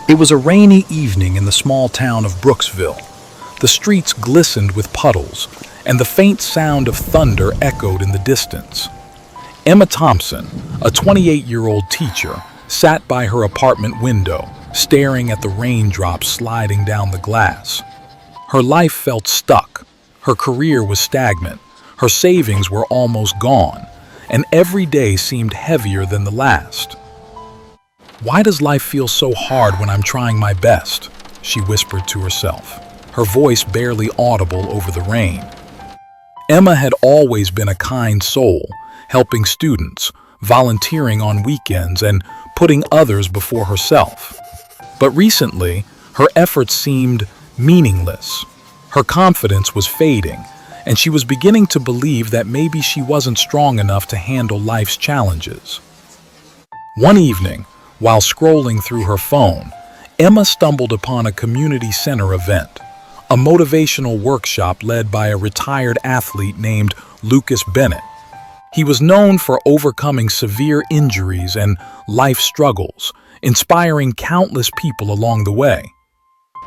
It was a rainy evening in the small town of Brooksville. The streets glistened with puddles, and the faint sound of thunder echoed in the distance. Emma Thompson, a 28-year-old teacher, sat by her apartment window, staring at the raindrops sliding down the glass. Her life felt stuck. Her career was stagnant. Her savings were almost gone, and every day seemed heavier than the last. "Why does life feel so hard when I'm trying my best?" she whispered to herself, her voice barely audible over the rain. Emma had always been a kind soul, helping students, volunteering on weekends, and putting others before herself. But recently, her efforts seemed meaningless. Her confidence was fading, and she was beginning to believe that maybe she wasn't strong enough to handle life's challenges. One evening, while scrolling through her phone, Emma stumbled upon a community center event, a motivational workshop led by a retired athlete named Lucas Bennett. He was known for overcoming severe injuries and life struggles, inspiring countless people along the way.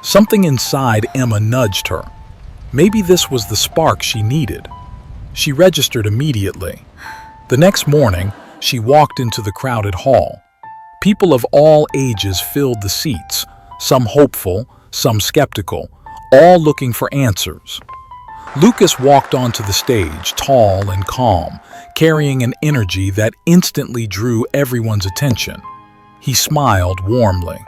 Something inside Emma nudged her. Maybe this was the spark she needed. She registered immediately. The next morning, she walked into the crowded hall. People of all ages filled the seats, some hopeful, some skeptical, all looking for answers. Lucas walked onto the stage, tall and calm, carrying an energy that instantly drew everyone's attention. He smiled warmly.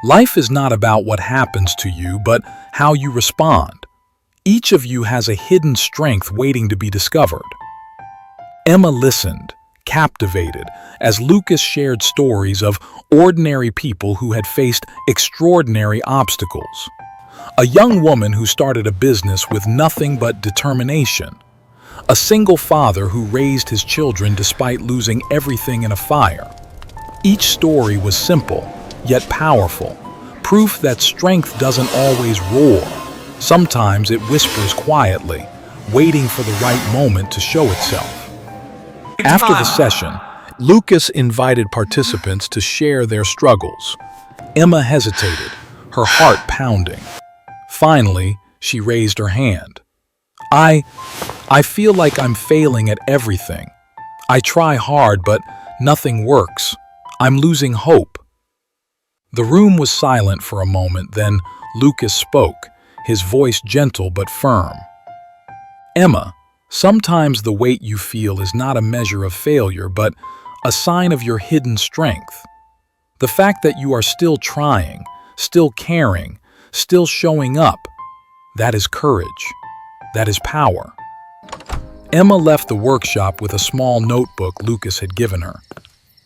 "Life is not about what happens to you, but how you respond. Each of you has a hidden strength waiting to be discovered." Emma listened, captivated, as Lucas shared stories of ordinary people who had faced extraordinary obstacles. A young woman who started a business with nothing but determination. A single father who raised his children despite losing everything in a fire. Each story was simple, yet powerful, proof that strength doesn't always roar. Sometimes it whispers quietly, waiting for the right moment to show itself. After the session, Lucas invited participants to share their struggles. Emma hesitated, her heart pounding. Finally, she raised her hand. I feel like I'm failing at everything. I try hard, but nothing works. I'm losing hope." The room was silent for a moment, then Lucas spoke, his voice gentle but firm. "Emma, sometimes the weight you feel is not a measure of failure, but a sign of your hidden strength. The fact that you are still trying, still caring, still showing up, that is courage. That is power." Emma left the workshop with a small notebook Lucas had given her.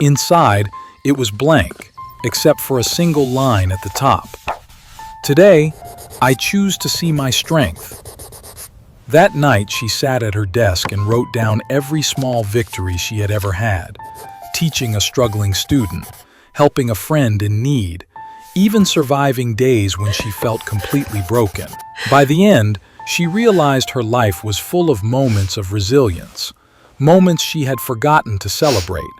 Inside, it was blank, except for a single line at the top. "Today, I choose to see my strength." That night, she sat at her desk and wrote down every small victory she had ever had, teaching a struggling student, helping a friend in need, even surviving days when she felt completely broken. By the end, she realized her life was full of moments of resilience, moments she had forgotten to celebrate.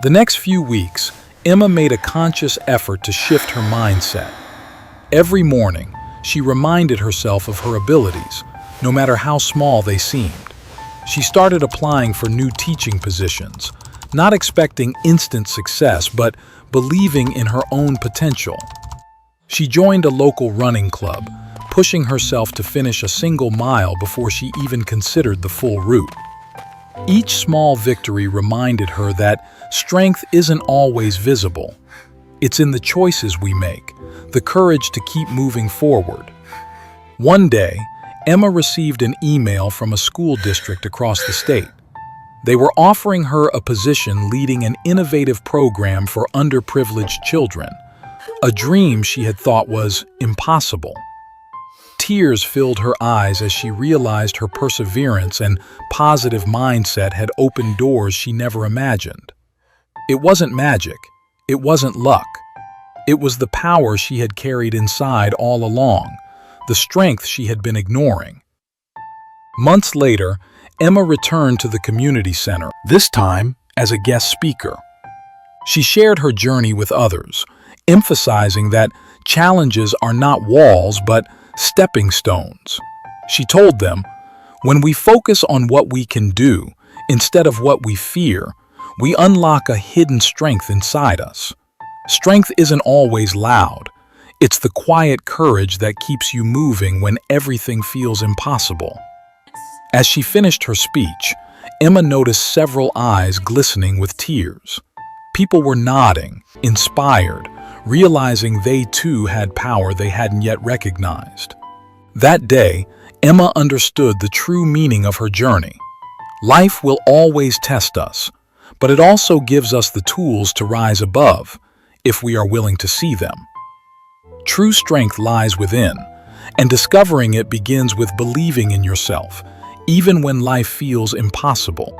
The next few weeks, Emma made a conscious effort to shift her mindset. Every morning, she reminded herself of her abilities, no matter how small they seemed. She started applying for new teaching positions, not expecting instant success, but believing in her own potential. She joined a local running club, pushing herself to finish a single mile before she even considered the full route. Each small victory reminded her that strength isn't always visible. It's in the choices we make, the courage to keep moving forward. One day, Emma received an email from a school district across the state. They were offering her a position leading an innovative program for underprivileged children, a dream she had thought was impossible. Tears filled her eyes as she realized her perseverance and positive mindset had opened doors she never imagined. It wasn't magic. It wasn't luck. It was the power she had carried inside all along, the strength she had been ignoring. Months later, Emma returned to the community center, this time as a guest speaker. She shared her journey with others, emphasizing that challenges are not walls but stepping stones. She told them, "When we focus on what we can do instead of what we fear, we unlock a hidden strength inside us. Strength isn't always loud. It's the quiet courage that keeps you moving when everything feels impossible." As she finished her speech, Emma noticed several eyes glistening with tears. People were nodding, inspired, realizing they too had power they hadn't yet recognized. That day, Emma understood the true meaning of her journey. Life will always test us, but it also gives us the tools to rise above, if we are willing to see them. True strength lies within, and discovering it begins with believing in yourself, even when life feels impossible.